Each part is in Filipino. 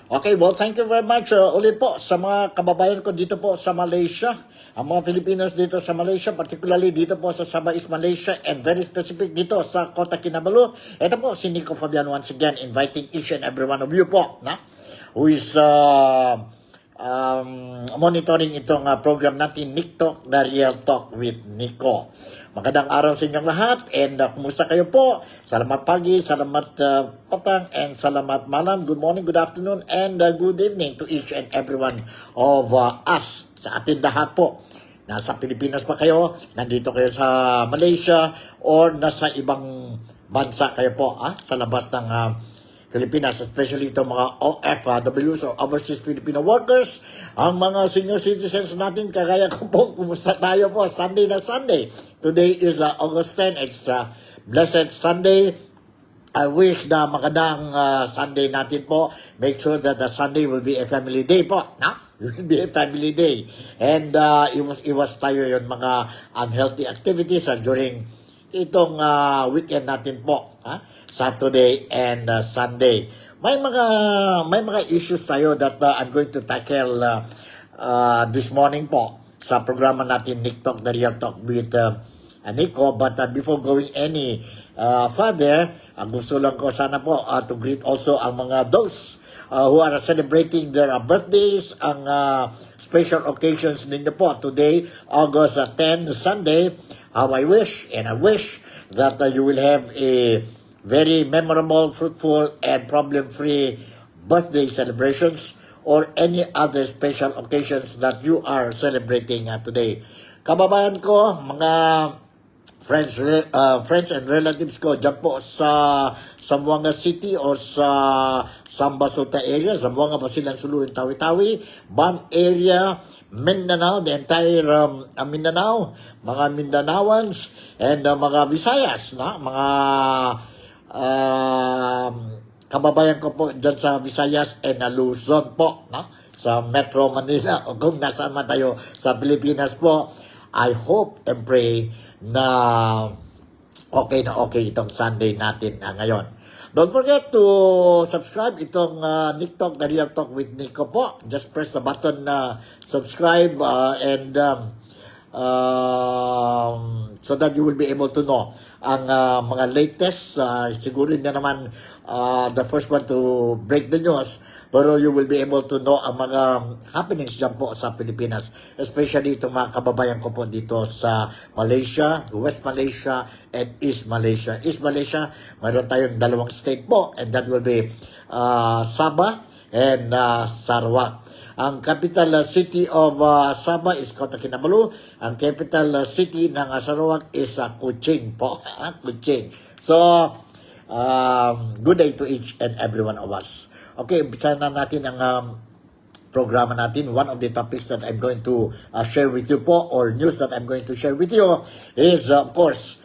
Okay, well, thank you very much ulit po sa mga kababayan ko dito po sa Malaysia. Ang mga Filipinos dito sa Malaysia, particularly dito po sa Sabah East Malaysia and very specific dito sa Kota Kinabalu. Ito po si Nico Fabian once again inviting each and every one of you po who is monitoring itong program natin, NikTalk, The Real Talk with Nico. Magandang araw sa inyong lahat and kumusta kayo po? Salamat pagi, salamat patang, and salamat malam. Good morning, good afternoon, and good evening to each and every one of us. Sa atin lahat po. Nasa Pilipinas pa kayo, nandito kayo sa Malaysia, or nasa ibang bansa kayo po sa labas ng Pilipinas, especially itong mga OFWs or Overseas Filipino Workers, ang mga senior citizens natin, kagaya ko po, kumusta tayo po, Sunday na Sunday. Today is August 10, it's Blessed Sunday. I wish na magandang Sunday natin po. Make sure that the Sunday will be a family day po, It will be a family day. And iwas tayo yun mga unhealthy activities during itong weekend natin po, Saturday and Sunday. May mga issues tayo that I'm going to tackle this morning po sa programa natin NikTalk, The Real Talk with Nico. But before going any further, gusto lang ko sana po to greet also ang mga those who are celebrating their birthdays, ang special occasions ninyo po today, August 10, Sunday. How I wish that you will have a very memorable, fruitful, and problem-free birthday celebrations or any other special occasions that you are celebrating today. Kababayan ko, mga friends and relatives ko dyan po sa Zamboanga City or sa Sambasuta area, Zamboanga, Basilan, Sulu, Tawi-Tawi, BAM area, Mindanao, the entire Mindanao, mga Mindanawans, and mga Visayas, mga kababayan ko po dyan sa Visayas and Luzon po, sa Metro Manila, o kung nasaan man tayo sa Pilipinas po. I hope and pray na okay itong Sunday natin ngayon. Don't forget to subscribe itong NikTalk, The Real Talk with Nico po. Just press the button subscribe and so that you will be able to know ang mga latest, siguro na naman the first one to break the news, pero you will be able to know ang mga happenings dyan po sa Pilipinas, especially itong mga kababayan ko po dito sa Malaysia, West Malaysia, and East Malaysia. East Malaysia, mayroon tayong dalawang state po, and that will be Sabah and Sarawak. Ang capital city of Sabah is Kota Kinabalu. Ang capital city ng Sarawak is Kuching po. Kuching. So, good day to each and every one of us. Okay, umpisa na natin ang programa natin. One of the topics that I'm going to share with you po, or news that I'm going to share with you, is of course,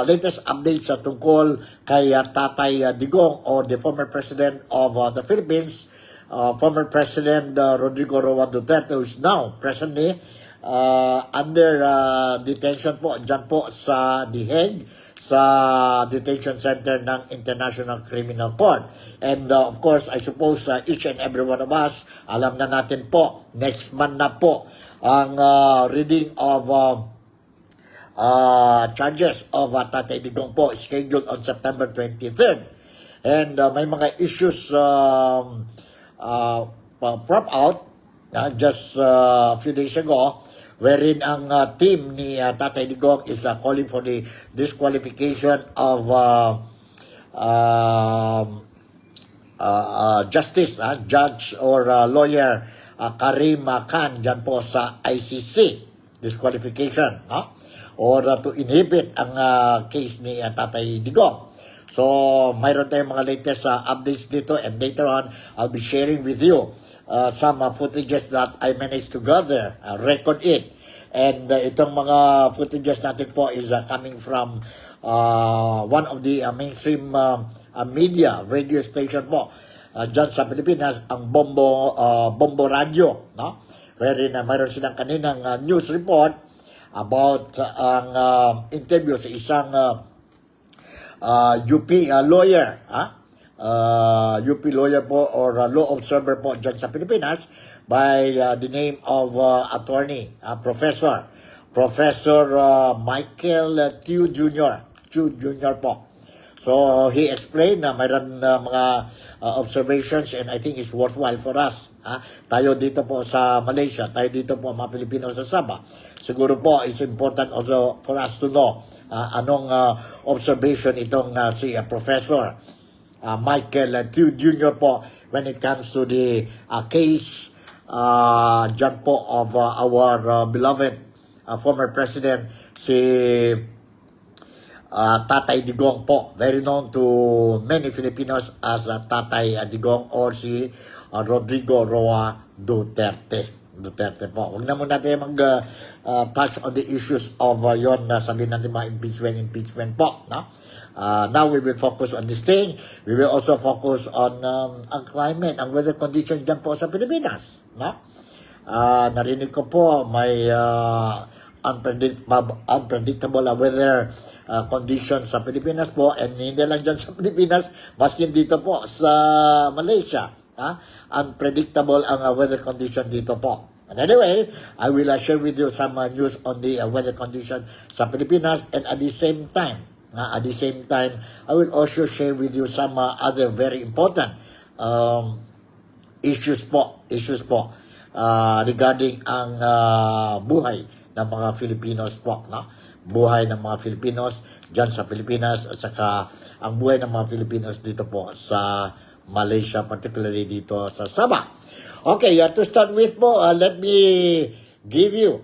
latest updates tungkol kay Tatay Digong, or the former president of the Philippines, former President Rodrigo Roa Duterte, who is now presently under detention po dyan po sa The Hague, sa detention center ng International Criminal Court. And of course, I suppose each and every one of us, alam na natin po, next month na po ang reading of charges of Tatay Digong po, scheduled on September 23rd. And may mga issues prop out just a few days ago, wherein ang team ni Tatay Digong is calling for the disqualification of justice, judge or lawyer Karim Khan dyan po sa ICC, disqualification, or to inhibit ang case ni Tatay Digong. So, mayroon tayong mga latest updates dito, and later on, I'll be sharing with you some footages that I managed to gather, record it. And itong mga footages natin po is coming from one of the mainstream media, radio station po, dyan sa Pilipinas, ang Bombo Radio, wherein mayroon silang kaninang news report about ang interview sa isang UP lawyer, UP lawyer po or law observer po dyan sa Pilipinas by the name of attorney, Professor Michael Tew Jr. po. So, he explained na mayroon mga observations and I think it's worthwhile for us. Tayo dito po sa Malaysia, tayo dito po mga Pilipino sa Sabah. Siguro po, it's important also for us to know anong observation itong si Professor Michael Tew Jr. po when it comes to the case dyan po of our beloved former president, si Tatay Digong po, very known to many Filipinos as Tatay Digong or si Rodrigo Roa Duterte po. Huwag na muna tayo mag-touch on the issues of yon na sabihin natin mga impeachment po. No? Now we will focus on this thing. We will also focus on ang climate, ang weather condition dyan po sa Pilipinas. No? Narinig ko po may unpredictable weather conditions sa Pilipinas po, and hindi lang dyan sa Pilipinas, maski dito po sa Malaysia. Unpredictable ang weather condition dito po. And anyway, I will share with you some news on the weather condition sa Pilipinas, and at the same time, I will also share with you some other very important issues po regarding ang buhay ng mga Filipinos po, no? Buhay ng mga Filipinos dyan sa Pilipinas at saka ang buhay ng mga Filipinos dito po sa Malaysia, particularly dito sa Sabah. Okay, to start with po, let me give you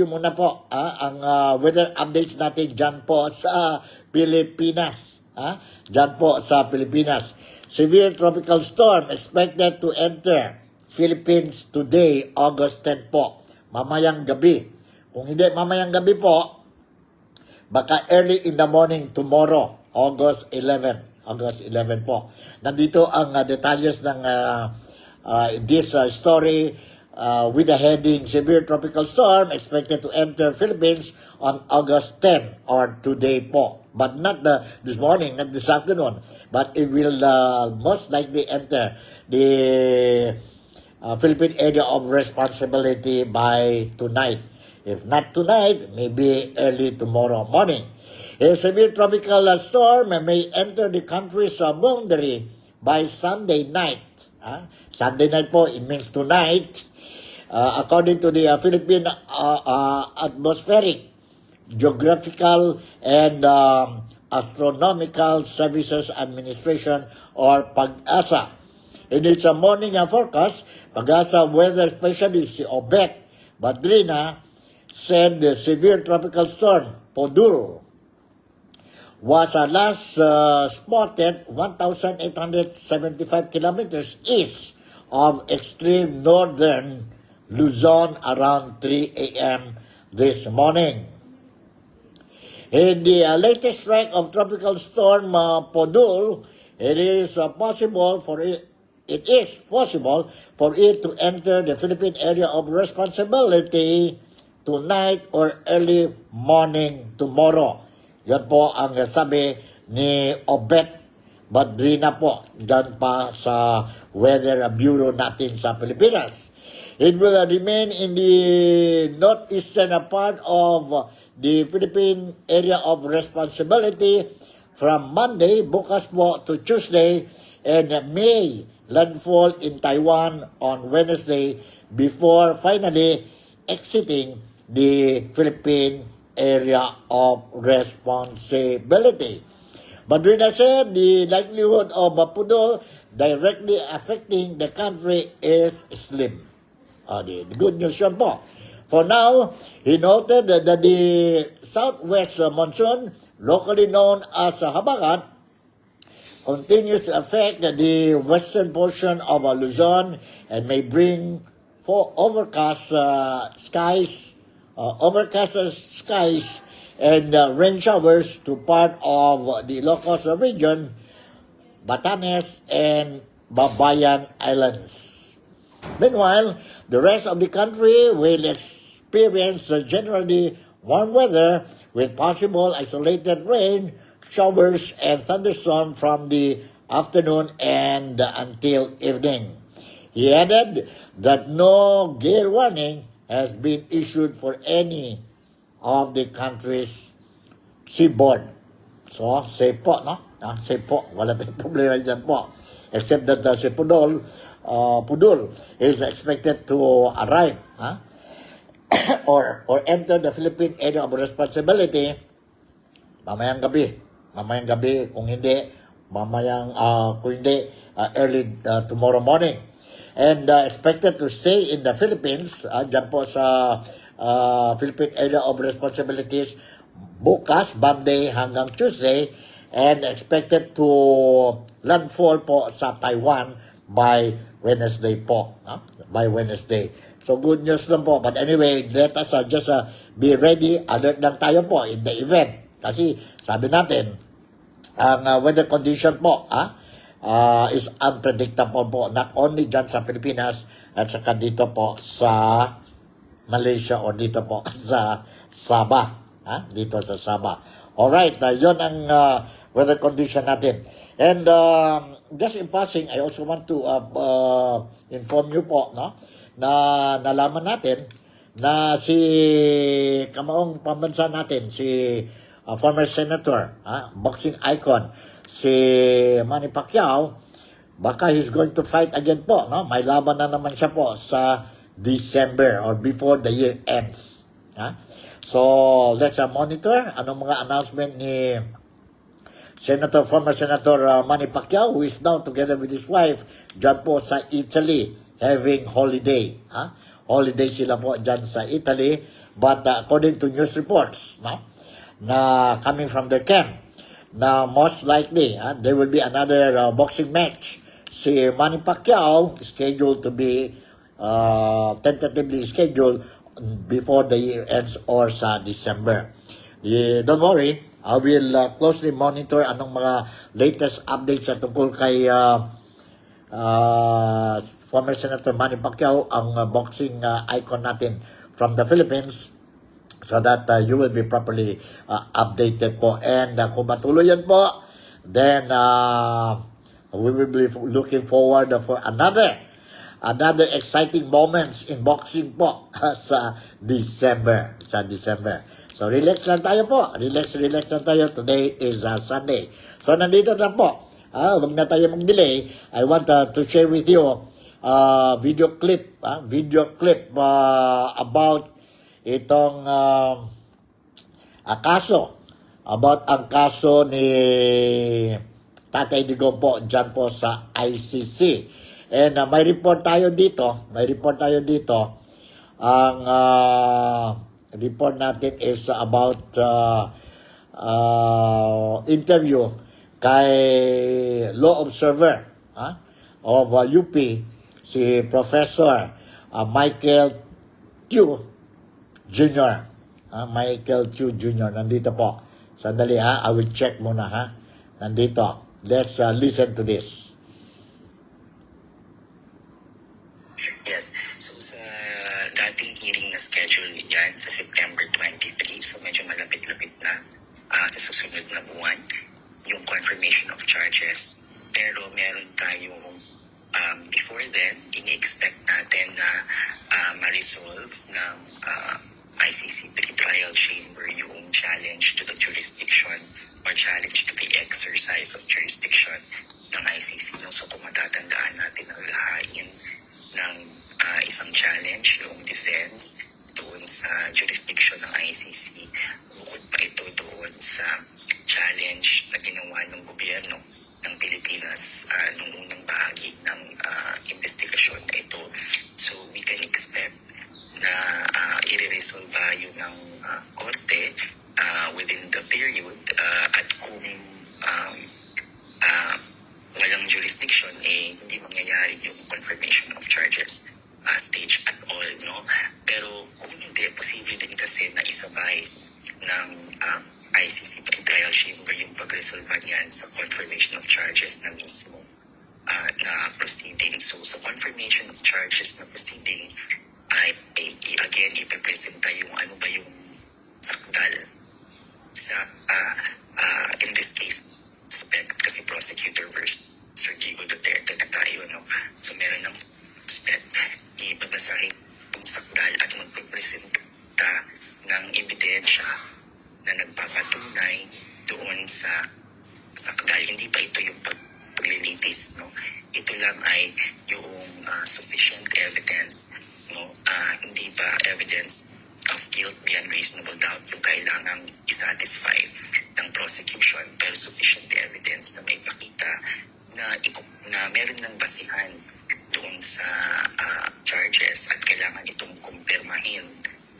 muna po ang weather updates natin dyan po sa Pilipinas. Dyan po sa Pilipinas. Severe tropical storm expected to enter Philippines today, August 10 po. Mamayang gabi. Kung hindi mamayang gabi po, baka early in the morning tomorrow, August 11 po. Nandito ang detalles ng this story with the heading Severe Tropical Storm expected to enter Philippines on August 10 or today po. But not this morning, not this afternoon, but it will most likely enter the Philippine area of responsibility by tonight. If not tonight, maybe early tomorrow morning. A severe tropical storm may enter the country's boundary by Sunday night. Sunday night po, it means tonight. According to the Philippine Atmospheric, Geographical and Astronomical Services Administration or PAGASA. In its morning forecast, PAGASA weather specialist si Obet Badrina said the severe tropical storm Podul was last spotted 1,875 kilometers east of extreme northern Luzon around 3 a.m. this morning. In the latest strike of tropical storm Podul, it is possible for it to enter the Philippine area of responsibility tonight or early morning tomorrow. Yan po ang sabi ni Obet Badrina po dyan pa sa Weather Bureau natin sa Pilipinas. It will remain in the northeastern part of the Philippine area of responsibility from Monday, bukas po, to Tuesday, and may landfall in Taiwan on Wednesday before finally exiting the Philippine area of responsibility. Badrina said the likelihood of Podul directly affecting the country is slim. The good news yan po. For now, he noted that the southwest monsoon, locally known as Habagat, continues to affect the western portion of Luzon and may bring overcast skies and rain showers to part of the Ilocos region, Batanes, and Babayan Islands. Meanwhile, the rest of the country will experience generally warm weather with possible isolated rain, showers, and thunderstorms from the afternoon and until evening. He added that no gale warning has been issued for any of the country's seaboard. So, safe po, no? Safe po. Wala tayong problema dyan po. Except that si Pudul is expected to arrive or enter the Philippine area of responsibility mamayang gabi, kung hindi early tomorrow morning, and expected to stay in the Philippines dyan po sa Philippine area of responsibilities bukas, Monday hanggang Tuesday, and expected to landfall po sa Taiwan by Wednesday po. By Wednesday. So good news lang po. But anyway, let us just be ready. Alert lang tayo po in the event. Kasi sabi natin, ang weather condition po is unpredictable po. Not only dyan sa Pilipinas at saka dito po sa Malaysia o dito po sa Sabah. Dito sa Sabah. Alright, yun ang weather condition natin. And just in passing, I also want to inform you po, no, na nalaman natin na si kamaong pambansa natin, si former senator, boxing icon, si Manny Pacquiao, baka he's going to fight again po, no? May laban na naman siya po sa December or before the year ends. So, let's monitor anong mga announcement ni former Senator Manny Pacquiao, who is now together with his wife dyan po sa Italy, having holiday. Holiday sila po dyan sa Italy, but according to news reports, no, na coming from their camp, na most likely there will be another boxing match. Si Manny Pacquiao scheduled to be tentatively scheduled before the year ends or sa December. Don't worry, I will closely monitor anong mga latest updates sa tungkol kay former Senator Manny Pacquiao, ang boxing icon natin from the Philippines, so that you will be properly updated po. And kung matuloy yan po, then we will be looking forward for another exciting moments in boxing po sa December. So relax lang tayo po. Relax lang tayo. Today is Sunday. So nandito na po. Huwag na tayo mag-delay. I want to share with you video clip about itong ang kaso ni Tatay Digong po dyan po sa ICC. And may report tayo dito. Ang report natin is about interview kay law observer of UP, si Professor Michael Chu Jr. Michael Chu Jr. Nandito po. Sandali I will check muna Nandito. Let's listen to this. Yes. So sa dating hearing na schedule yan sa September 23, so medyo malapit-lapit na sa susunod na buwan, yung confirmation of charges. Pero meron tayong before then, ini-expect natin na ma-resolve ng ICC pre-trial chamber yung challenge to the jurisdiction or challenge to the exercise of jurisdiction ng ICC. So kung matatandaan natin ang lahain ng isang challenge, yung defense doon sa jurisdiction ng ICC, bukod pa ito doon sa challenge na ginawa ng gobyerno ng Pilipinas nung unang bahagi ng investigasyon na ito. So we can expect na i-resolve yun ng korte within the period at kung walang jurisdiction, hindi mangyayari yung confirmation of charges stage at all, no? Pero kung hindi, posible din kasi na isabay ng ICC pre-trial chamber yung pag-resolve niyan sa confirmation of charges na mismo na proceeding. So sa confirmation of charges na proceeding ay again ipipresenta yung ano ba yung sakdal sa in this case suspect kasi prosecutor versus Sir Gigo Duterte na tayo, no? So meron ng SPED, ibabasahin yung sakdal at magpipresenta ng ebidensya na nagpapatunay doon sa sakdal. Hindi pa ito yung paglilitis, no? Ito lang ay yung sufficient evidence, no? Hindi pa evidence of guilt beyond reasonable doubt yung kailangang isatisfy ng prosecution, pero sufficient evidence na may pakita na meron ng basihan doon sa charges at kailangan itong kumpirmahin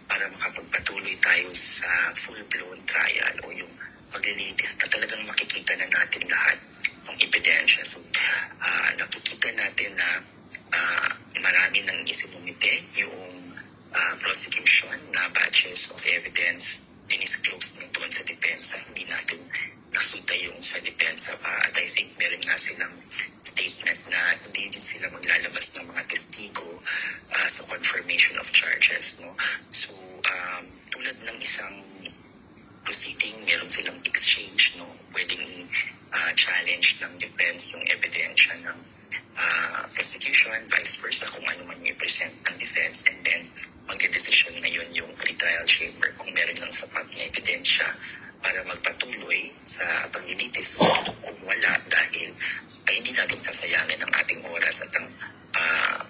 para makapagpatuloy tayo sa full-blown trial o yung paglilitis na talagang makikita na natin lahat ng ebidensya. So, nakikita natin na marami nang isinumite yung prosecution na batches of evidence dinisclose na doon sa depensa. Hindi natin nakita yung sa depensa pa at I think meron nga silang statement na hindi din sila maglalabas ng mga testigo sa confirmation of charges, no? So, tulad ng isang proceeding, meron silang exchange, no? Pwedeng challenge ng defense yung ebidensya ng prosecution, vice versa kung ano man yung present ng defense, and then magdedesisyon ngayon yung pre-trial chamber kung meron ng sapat na ebidensya para magpatuloy sa paglilitis. Kung wala, dahil ay hindi natin sasayangin ang ating oras at ang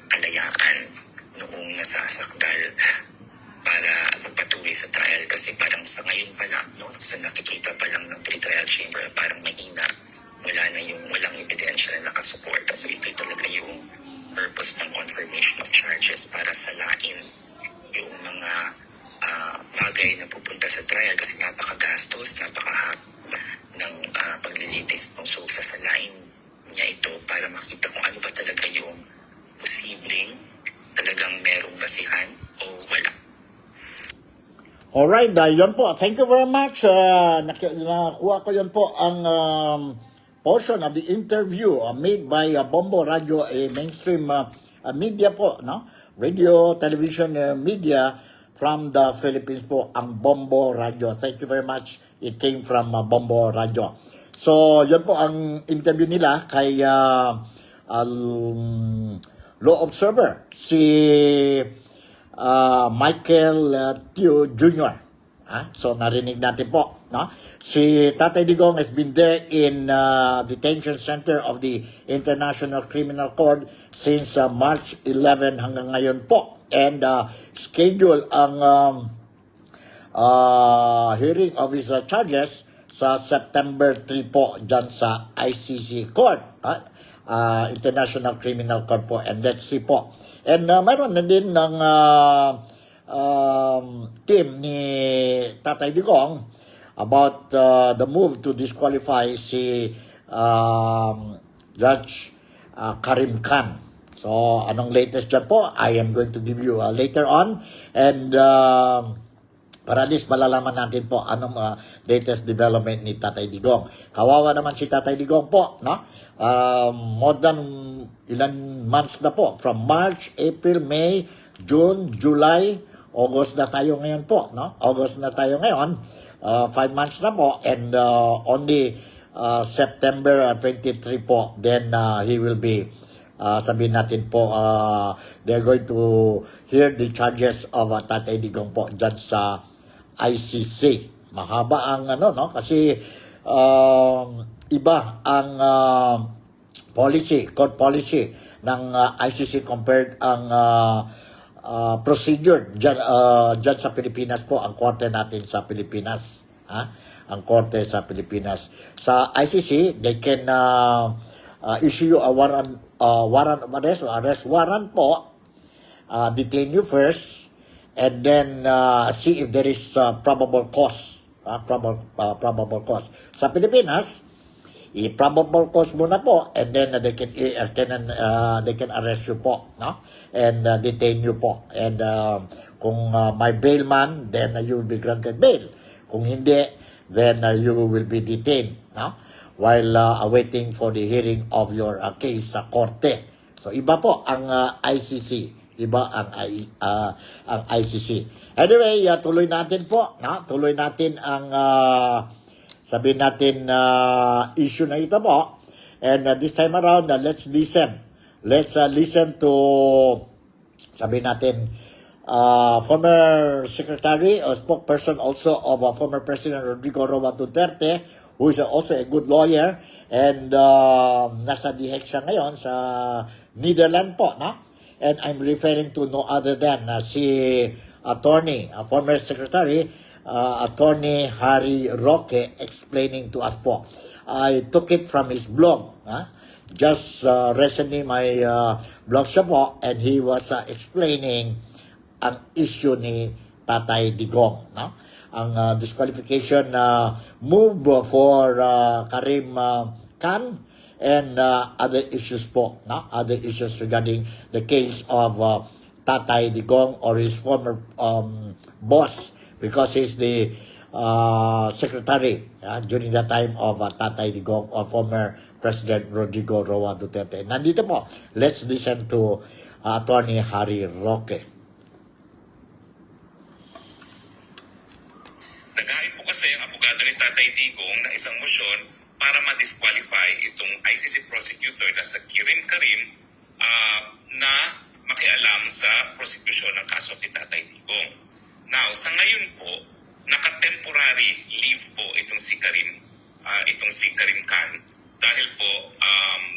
kalayaan noong nasasakdal para magpatuloy sa trial, kasi parang sa ngayon pa lang, no, sa nakikita pa lang ng pre-trial chamber, parang mahina, walang ebidensya na nakasuporta. So ito talaga yung purpose ng confirmation of charges, para salain yung mga bagay na pupunta sa trial, kasi napakagastos, napakahaba ng paglilitis. So sasalain niya ito para makita kung ano ba talaga yung posibleng talagang merong basihan o wala. Alright, yun po. Thank you very much. Nakuha ko yun po ang portion of the interview made by Bombo Radio, a mainstream media po, no? Radio, television media from the Philippines po, ang Bombo Radio. Thank you very much. It came from Bombo Radio. So, yun po ang interview nila kay law observer, si Michael Teo Jr. So, narinig natin po, no? Si Tatay Digong has been there in detention center of the International Criminal Court since March 11 hanggang ngayon po. And schedule ang hearing of his charges sa September 3 po dyan sa ICC Court, International Criminal Court po. And let's see po. And mayroon na din ng team ni Tatay Digong about the move to disqualify si Judge Karim Khan. So, anong latest dyan po? I am going to give you later on. And para at least malalaman natin po anong latest development ni Tatay Digong. Kawawa naman si Tatay Digong po, no? More than ilan months na po. From March, April, May, June, July, August na tayo ngayon po, no? August na tayo ngayon. 5 months na po. And only September 23 po, then he will be sabihin natin po, they're going to hear the charges of Tatay Digong po dyan sa ICC. Mahaba ang no? Kasi iba ang court policy ng ICC compared ang procedure dyan sa Pilipinas po, ang korte natin sa Pilipinas. Ang korte sa Pilipinas. Sa ICC, they can issue you a warrant of arrest warrant po, detain you first, and then see if there is probable cause. Probable cause. Sa Pilipinas, i-probable cause muna po, and then they can arrest you po, no? And detain you po. And kung may bail man, then you will be granted bail. Kung hindi, then you will be detained, no? While awaiting for the hearing of your case sa korte. So, iba po ang ICC. Iba ang ICC. Anyway, tuloy natin po. No? Tuloy natin ang sabihin natin issue na ito po. And this time around, let's listen. Let's listen to, sabi natin, former secretary or spokesperson also of former President Rodrigo Roa Duterte, who is also a good lawyer, and nasa DHEC siya ngayon sa Netherlands po, no? And I'm referring to no other than si attorney, former secretary, attorney Harry Roque, explaining to us po. I took it from his blog, just recently my blog siya po, and he was explaining ang issue ni Tatay Digong, no? Ang disqualification move for Karim Khan and other issues po, no? Other issues regarding the case of Tatay Digong or his former boss, because he's the secretary during the time of Tatay Digong or former President Rodrigo Roa Duterte. Nandito po, let's listen to Attorney Harry Roque. Naghain po kasi ang abogado ni Tatay Digong na isang motion para ma-disqualify itong ICC prosecutor na sa Karim na makialam sa prosecution ng kaso ni Tatay Digong. Now, sa ngayon po, naka-temporary leave po itong si Karim Khan dahil po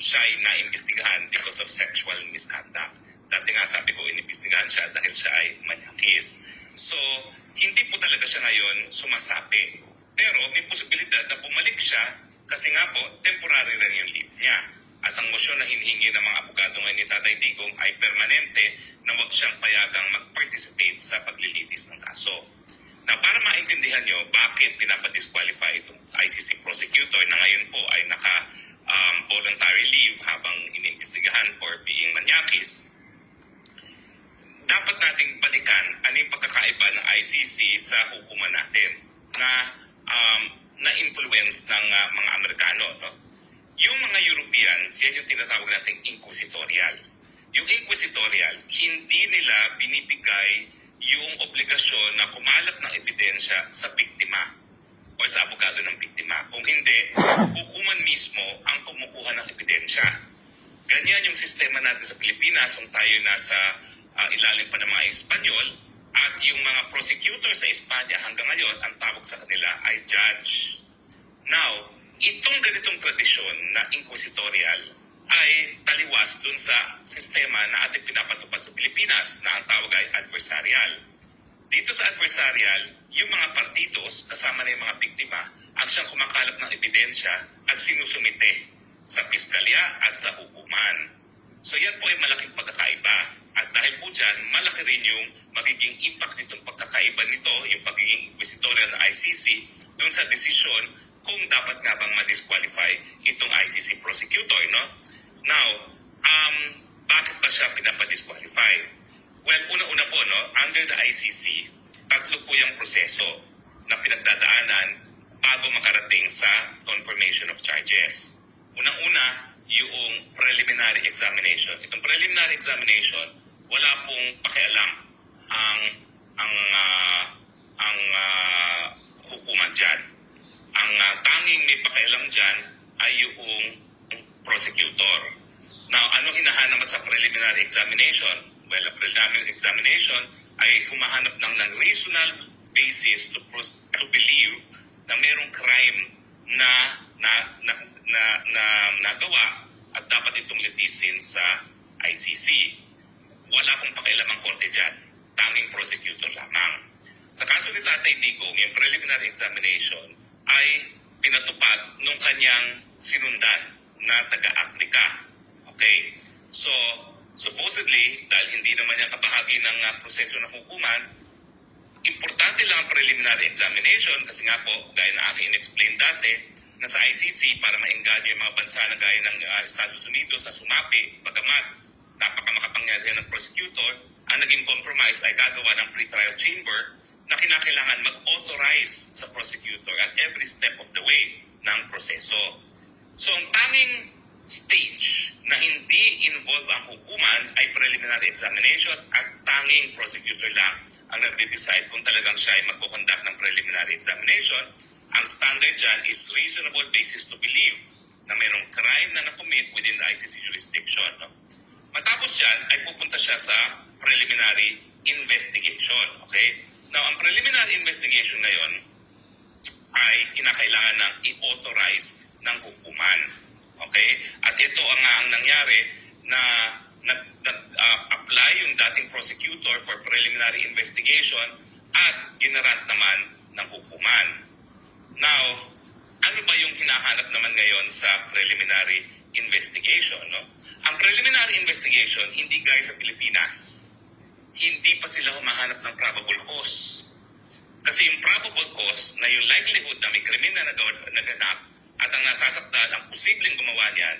siya ay naimbestigahan because of sexual misconduct. Dati nga sabi ko, inimbestigahan siya dahil siya ay manyakis. So, hindi po talaga siya ngayon sumasapi. Pero may posibilidad na bumalik siya kasi nga po, temporary rin yung leave niya. At ang motion na hinihingi ng mga abogado ngayon ni Tatay Digong ay permanente na huwag siyang payagang mag-participate sa paglilitis ng kaso. Na para maintindihan nyo bakit pinapadisqualify itong ICC prosecutor na ngayon po ay naka-voluntary leave habang inimbestigahan for being manyakis, dapat nating balikan ano yung pagkakaiba ng ICC sa hukuman natin na influence ng mga Amerikano. No? Yung mga Europeans, yan yung tinatawag nating inquisitorial. Yung inquisitorial, hindi nila binibigay yung obligasyon na kumalap ng ebidensya sa biktima o sa abogado ng biktima. Kung hindi, hukuman mismo ang kumukuha ng ebidensya. Ganyan yung sistema natin sa Pilipinas kung tayo nasa ilalim pa ng mga Espanyol, at yung mga prosecutor sa Espanya hanggang ngayon, ang tawag sa kanila ay judge. Now, itong ganitong tradisyon na inquisitorial ay taliwas dun sa sistema na ating pinapatupad sa Pilipinas na ang tawag ay adversarial. Dito sa adversarial, yung mga partidos kasama na yung mga biktima ang siyang kumakalap ng ebidensya at sinusumite sa piskalya at sa hukuman. So yan po ay malaking pagkakaiba. At dahil po dyan, malaki rin yung magiging impact nitong pagkakaiba nito, yung pagiging inquisitorial ng ICC, dun sa desisyon kung dapat nga bang ma-disqualify itong ICC prosecutor, no? Now, bakit ba siya pinapadisqualify? Well, una-una po, no, under the ICC, tatlo po yung proseso na pinagdadaanan bago makarating sa confirmation of charges. Unang-una, yung preliminary examination. Itong preliminary examination, wala pong pakialam ang hukuman dyan. Ang tanging may pakialam dyan ay yung prosecutor. Now, anong hinahanap sa preliminary examination? Well, a preliminary examination ay humahanap ng reasonable basis to believe na mayroong crime na nagawa at dapat itong litisin sa ICC. Wala pong pakialam ang korte dyan. Tanging prosecutor lamang. Sa kaso ni Tatay Digong, yung preliminary examination ay pinatupad nung kanyang sinundan na taga-Africa. Okay? So, supposedly, dahil hindi naman niya kabahagi ng proseso ng hukuman, importante lang ang preliminary examination kasi nga po, gaya na aking in-explain dati, na sa ICC para maengganyo yung mga bansa na gaya ng Estados Unidos na sumapi, bagamat napakamakapangyarihan ng prosecutor, ang naging compromise ay gagawa ng pre-trial chamber na kinakailangan mag-authorize sa prosecutor at every step of the way ng proseso. So ang tanging stage na hindi involve ang hukuman ay preliminary examination at tanging prosecutor lang ang nagde-decide kung talagang siya ay magkukonduct ng preliminary examination. Ang standard dyan is reasonable basis to believe na mayroong crime na nakomit within the ICC jurisdiction. No? Matapos yan, ay pupunta siya sa preliminary investigation. Okay? Now, ang preliminary investigation na yon ay kinakailangan ng i-authorize ng hukuman. Okay? At ito ang nangyari na nag-apply yung dating prosecutor for preliminary investigation at ginarant naman ng hukuman. Now, ano ba yung hinahanap naman ngayon sa preliminary investigation? No? Ang preliminary investigation, hindi gaya sa Pilipinas. Hindi pa sila humahanap ng probable cause. Kasi yung probable cause na yung likelihood na may krimen na naganap at ang nasasaktan, ang posibleng gumawa niyan,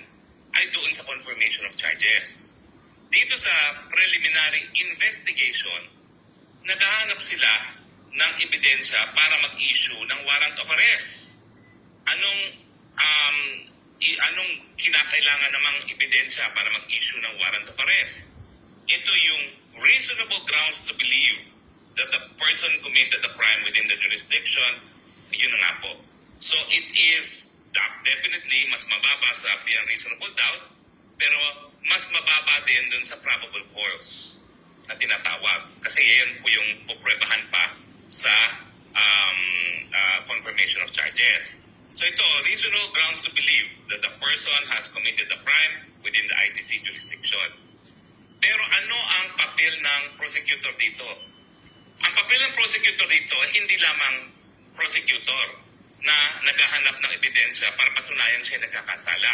ay doon sa confirmation of charges. Dito sa preliminary investigation, naghahanap sila ng ebidensya para mag-issue ng warrant of arrest. Anong kinakailangan namang ebidensya para mag-issue ng warrant of arrest? Ito yung reasonable grounds to believe that the person committed the crime within the jurisdiction, yun na nga po. So it is definitely mas mababa sa beyond reasonable doubt, pero mas mababa din dun sa probable cause na tinatawag. Kasi yan po yung puprebahan pa sa confirmation of charges. So ito, reasonable grounds to believe that the person has committed the crime within the ICC jurisdiction. Pero ano ang papel ng prosecutor dito? Ang papel ng prosecutor dito, hindi lamang prosecutor na naghahanap ng ebidensya para patunayan siya nagkakasala.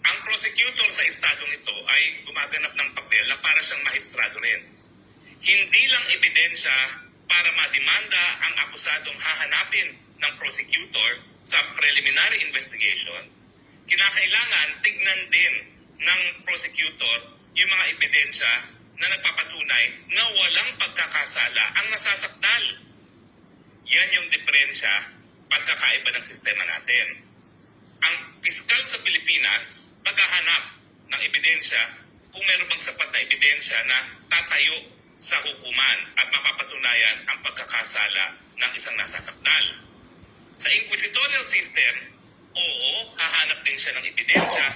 Ang prosecutor sa estadong ito ay gumaganap ng papel na para siyang maestrado rin. Hindi lang ebidensya para mademanda ang akusadong hahanapin ng prosecutor sa preliminary investigation, kinakailangan tignan din ng prosecutor yung mga ebidensya na nagpapatunay na walang pagkakasala ang nasasakdal. Yan yung diferensya, pagkakaiba ng sistema natin. Ang piskal sa Pilipinas, maghahanap ng ebidensya kung meron bang sapat na ebidensya na tatayo sa hukuman at mapapatunayan ang pagkakasala ng isang nasasakdal. Sa inquisitorial system, oo, hahanap din siya ng ebidensya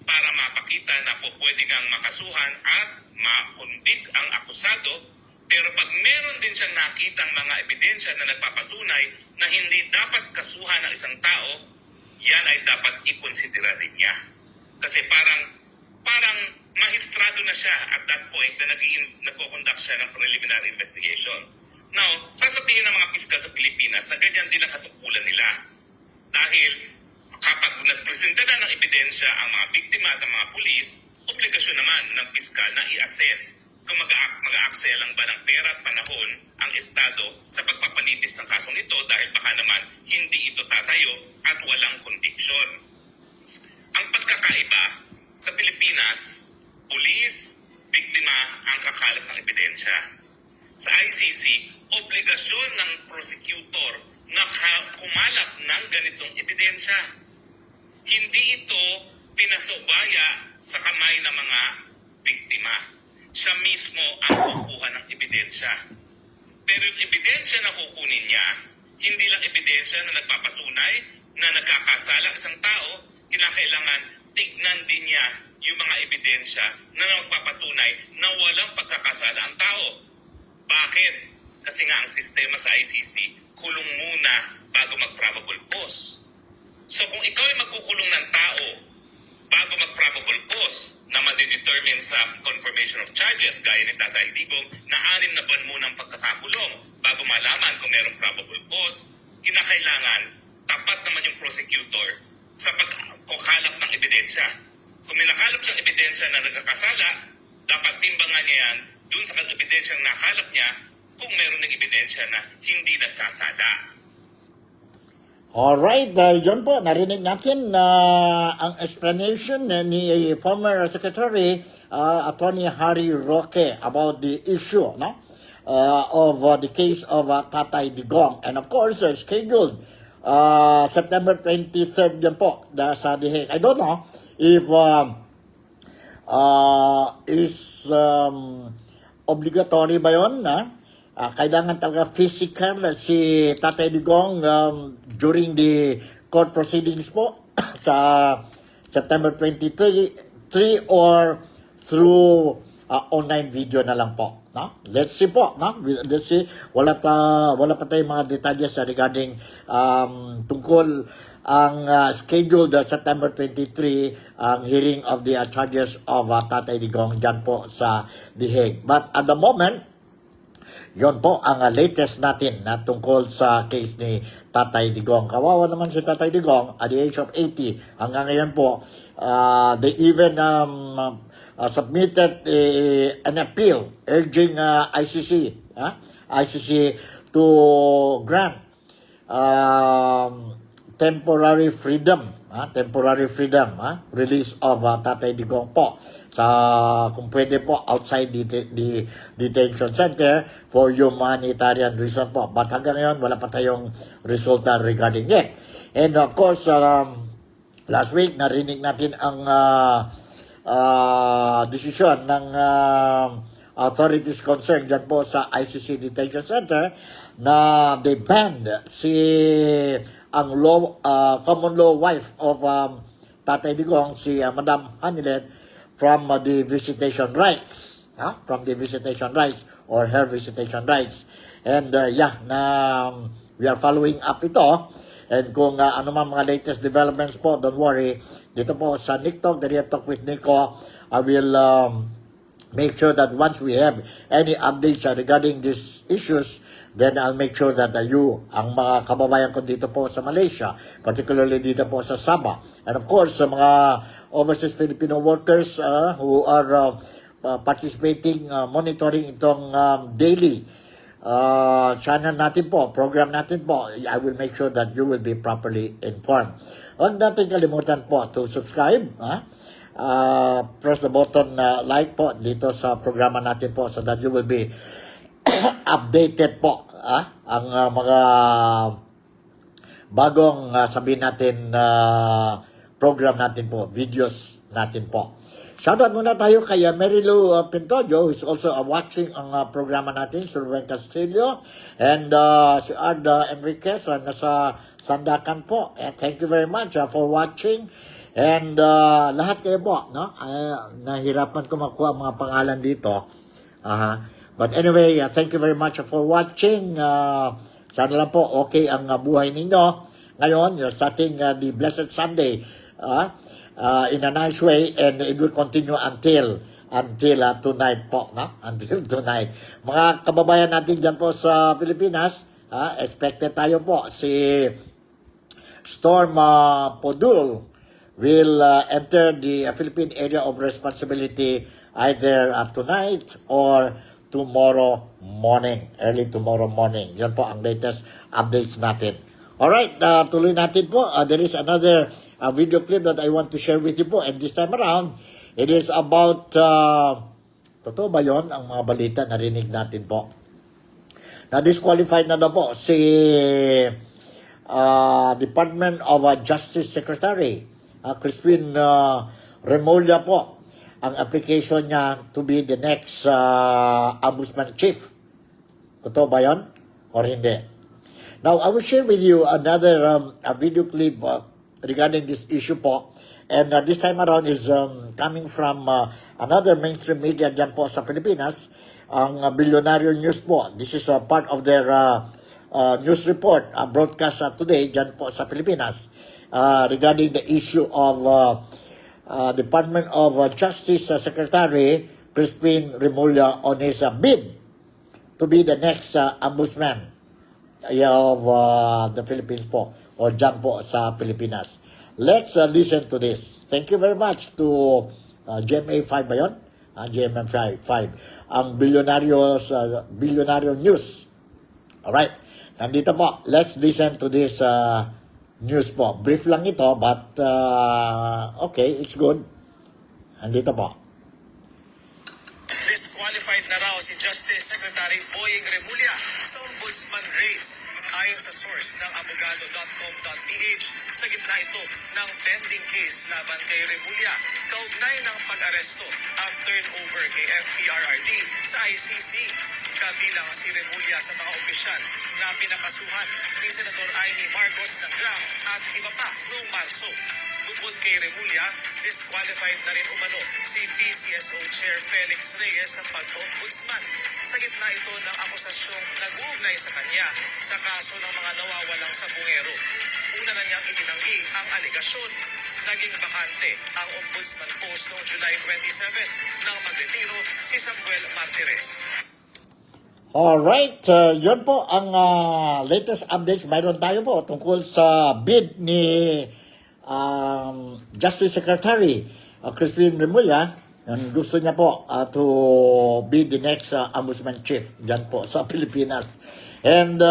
para mapakita na po pwede kang makasuhan at makonvict ang akusado, pero pag meron din siyang nakitang mga ebidensya na nagpapatunay na hindi dapat kasuhan ng isang tao, yan ay dapat ikonsidera rin niya. Kasi parang magistrado na siya at that point na nagko-conduct siya ng preliminary investigation. Now, sasabihin ng mga piskal sa Pilipinas na ganyan din ang katukulan nila. Dahil kapag nagpresenta na ng ebidensya ang mga biktima at ang mga pulis, obligasyon naman ng piskal na i-assess kung mag-aaksaya lang ba ng pera at panahon ang Estado sa pagpapalitis ng kasong ito dahil baka naman hindi ito tatayo at walang conviction. Ang pagkakaiba sa Pilipinas, pulis, biktima ang kakalap ng ebidensya. Sa ICC, obligasyon ng prosecutor na kumalap ng ganitong ebidensya. Hindi ito pinasubaya sa kamay ng mga biktima. Siya mismo ang kukuha ng ebidensya. Pero yung ebidensya na kukunin niya, hindi lang ebidensya na nagpapatunay na nagkakasala isang tao, kinakailangan tignan din niya yung mga ebidensya na nagpapatunay na walang pagkakasala ang tao. Bakit? Kasi nga ang sistema sa ICC, kulong muna bago mag-probable cause. So kung ikaw ay magkukulong ng tao bago mag-probable cause na madidetermine sa confirmation of charges gaya ni Tatay Digong na 6 na buwan munang pagkakakulong bago malaman kung mayroong probable cause, kinakailangan tapat naman yung prosecutor sa pagkukalap ng ebidensya. Kung may nakalap siyang ebidensya na nagkakasala, dapat timbangan niya yan dun sa ebidensyang nakalap niya kung meron ng ebidensya na hindi nagkasala. Alright, yun po, narinig natin na ang explanation ni former Secretary Attorney Harry Roque about the issue of the case of Tatay Digong. And of course, scheduled September 23rd yan po sa The Hague. I don't know if is obligatory ba yun kailangan talaga physical si Tatay Digong during the court proceedings po? sa September 23 or through online video na lang po, no? Let's see po, no? Let's see. Wala pa tayong mga detalles regarding tungkol ang scheduled September 23 ang hearing of the charges of Tatay Digong dyan po sa The Hague. But at the moment, yon po ang latest natin na tungkol sa case ni Tatay Digong. Kawawa naman si Tatay Digong at the age of 80. Hanggang ngayon po, they even submitted an appeal urging ICC to grant temporary freedom release of Tatay Digong po sa kung pwede po outside the detention center for humanitarian reason po. But hanggang ngayon wala pa tayong resulta regarding it. And of course, last week narinig natin ang desisyon ng authorities concerned dyan po sa ICC Detention Center na they banned ang common law wife of Tatay Digong, si Madam Hanilet, from the visitation rights, or her visitation rights. And we are following up ito. And kung ano man mga latest developments po, don't worry. Dito po sa Nick Talk, the Real Talk with Nico, I will make sure that once we have any updates regarding these issues, then I'll make sure that you, ang mga kababayan ko dito po sa Malaysia, particularly dito po sa Sabah, and of course sa mga overseas Filipino workers who are participating, monitoring itong daily channel natin po, program natin po, I will make sure that you will be properly informed. Huwag natin kalimutan po to subscribe, press the button like po dito sa programa natin po so that you will be updated po ang mga bagong sabihin natin program natin po, videos natin po. Shoutout muna tayo kay Mary Lou Pintojo, who is also watching ang programa natin, Sir Ruben Castillo, and si Arda Enriquez, nasa Sandakan po. And thank you very much for watching. And lahat kayo po, no? Nahirapan ko makuha ang mga pangalan dito. But anyway, thank you very much for watching. Sana lang po okay ang buhay ninyo. Ngayon, you're starting the Blessed Sunday in a nice way, and it will continue until tonight po, no? Until tonight. Mga kababayan natin dyan po sa Pilipinas, expected tayo po. Si Storm Podul will enter the Philippine Area of Responsibility either tonight or tomorrow morning, early tomorrow morning. Yan po ang latest updates natin. Alright, tuloy natin po. There is another video clip that I want to share with you po. And this time around, it is about, totoo ba yun? Ang mga balita narinig natin po. Na-disqualified na daw po si Department of Justice Secretary, Crispin Remulla po. Ang application niya to be the next Ombudsman Chief. Totoo ba yun? Or hindi? Now, I will share with you another video clip regarding this issue po. And this time around is coming from another mainstream media dyan po sa Pilipinas, ang Billionaire News po. This is part of their news report broadcast today dyan po sa Pilipinas regarding the issue of Department of Justice Secretary Crispin Remulla on his bid to be the next ombudsman of the Philippines po, o dyan po sa Pilipinas. Let's listen to this. Thank you very much to GMA5 ba yun? GMA5. Ang Billionaire News. Alright. Nandito po. Let's listen to this news po. Brief lang ito, but okay, it's good. Nandito po. Disqualified na raw si Justice Secretary Boying Remulla sa ombudsman race. Ayon sa source ng abogado.com.ph, sa gitna ito ng pending case laban kay Remulla, kaugnay ng pag-aresto at turnover kay FPRRD sa ICC. Kabilang si Remulla sa mga opisyal na pinakasuhan ni Senador Amy Marcos ng Grab at iba pa noong Marso. Bukod kay Remulla, disqualified na rin umano si PCSO Chair Felix Reyes sa pag-ombudsman. Sa gitna ito ng akusasyong nag-uugnay sa kanya sa kaso ng mga nawawalang sabungero. Una na niyang itinanggi ang aligasyon. Naging bakante ang ombudsman post noong July 27 nang magretiro si Samuel Martires. Alright, yun po ang latest updates. Mayroon tayo po tungkol sa bid ni Justice Secretary Crispin Remulla. Gusto niya po to be the next Ombudsman Chief dyan po sa Pilipinas. And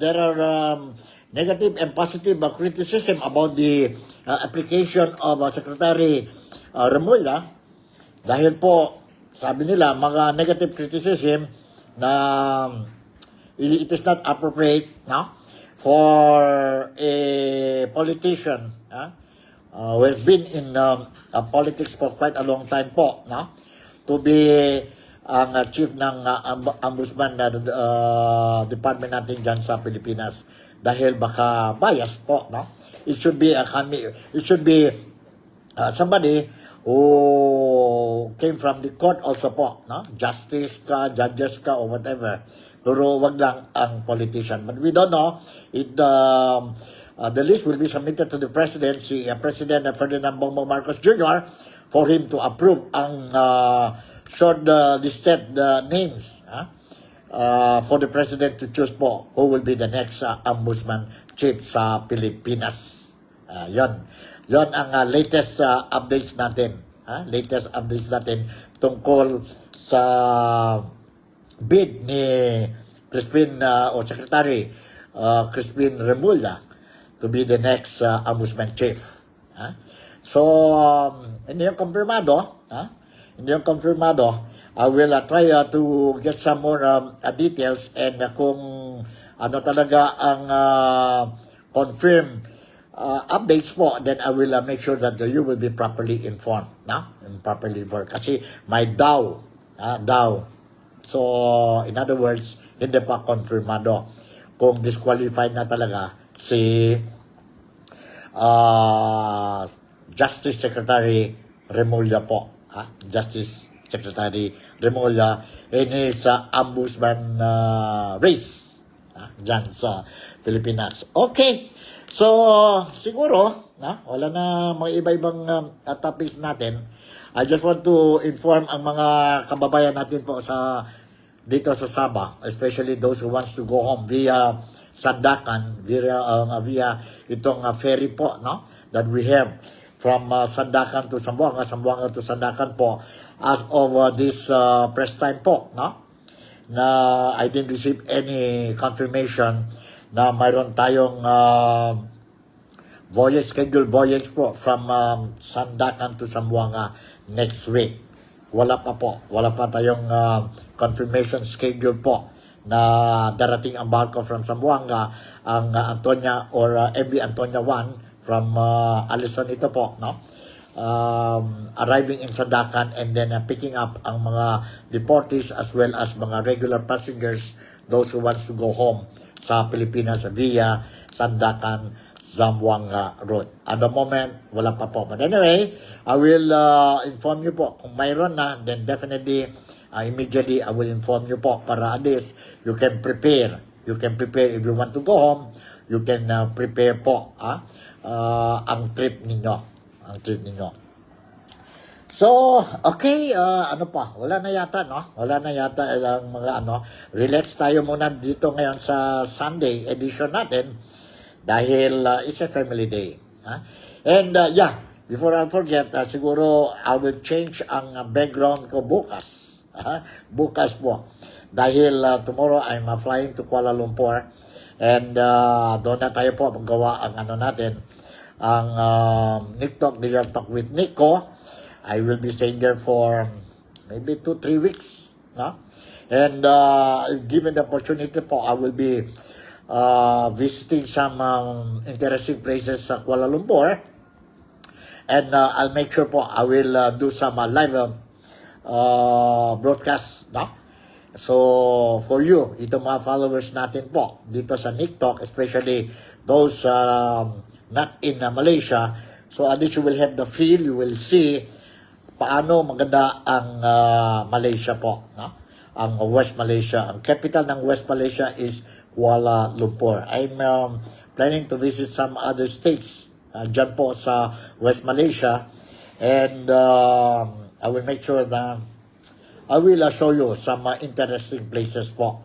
there are negative and positive criticism about the application of Secretary Remulla. Dahil po, sabi nila, mga negative criticism na it is not appropriate, no, for a politician who has been in politics for quite a long time po, no, to be ang chief ng ombudsman department natin dyan sa Pilipinas, dahil baka bias po, no. It should be somebody who came from the court also po, no? Justice ka, judges ka, or whatever. Pero wag lang ang politician. But we don't know. The list will be submitted to the President, si President Ferdinand Bongbong Marcos Jr., for him to approve ang short listed names for the President to choose po who will be the next Ombudsman Chief sa Pilipinas. Yon ang latest updates natin. Latest updates natin tungkol sa bid ni Crispin o Secretary Crispin Remulla to be the next Ombudsman Chief. So, hindi yung konfirmado. Hindi yung konfirmado. I will try to get some more details, and kung ano talaga ang confirm updates po, then I will make sure that you will be properly informed, no? Properly informed. Kasi may daw. So, in other words, hindi pa konfirmado kung disqualified na talaga si Justice Secretary Remulla po. Justice Secretary Remulla in his ombudsman race dyan sa Pilipinas. Okay. So, siguro, wala na mga iba-ibang topics natin. I just want to inform ang mga kababayan natin po dito sa Sabah, especially those who wants to go home via Sandakan, via itong ferry po, no, that we have from Sandakan to Zamboanga, Zamboanga to Sandakan po, as of this press time po, no, na I didn't receive any confirmation na mayroon tayong scheduled voyage po from Sandakan to Zamboanga next week. Wala pa tayong confirmation schedule po na darating ang barko from Zamboanga, ang Antonia or MV Antonia 1 from Alison ito po, no? Arriving in Sandakan, and then picking up ang mga deportees as well as mga regular passengers, those who wants to go home sa Pilipinas via Sandakan, Zamboanga Road. At the moment, wala pa po. But anyway, I will inform you po. Kung mayroon na, then definitely, immediately, I will inform you po para at least you can prepare. You can prepare if you want to go home. You can prepare po ang trip ninyo. So, okay, ano pa? Wala na yata, no? Wala na yata ang mga relax tayo muna dito ngayon sa Sunday edition natin dahil it's a family day. And before I forget, siguro I will change ang background ko bukas. Bukas po. Dahil tomorrow I'm flying to Kuala Lumpur, and doon na tayo po magawa ang natin, ang Nick Talk, Real Talk with Nico. I will be staying there for maybe 2-3 weeks, no? And if given the opportunity po, I will be visiting some interesting places sa Kuala Lumpur. And I'll make sure po, I will do some live broadcast, no? So, for you, itong mga followers natin po, dito sa NikTok, especially those not in Malaysia, so at least you will have the feel, you will see paano maganda ang Malaysia po, no? Ang West Malaysia. Ang capital ng West Malaysia is Kuala Lumpur. I'm planning to visit some other states dyan po sa West Malaysia, and I will make sure na I will show you some interesting places po,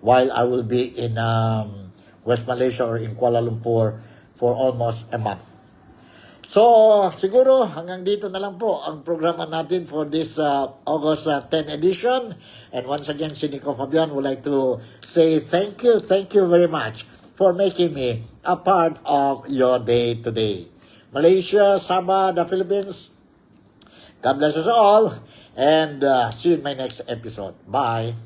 while I will be in West Malaysia or in Kuala Lumpur for almost a month. So, siguro hanggang dito na lang po ang programa natin for this August 10 edition. And once again, si Nico Fabian would like to say thank you very much for making me a part of your day today. Malaysia, Sabah, the Philippines, God bless us all. And see you in my next episode. Bye.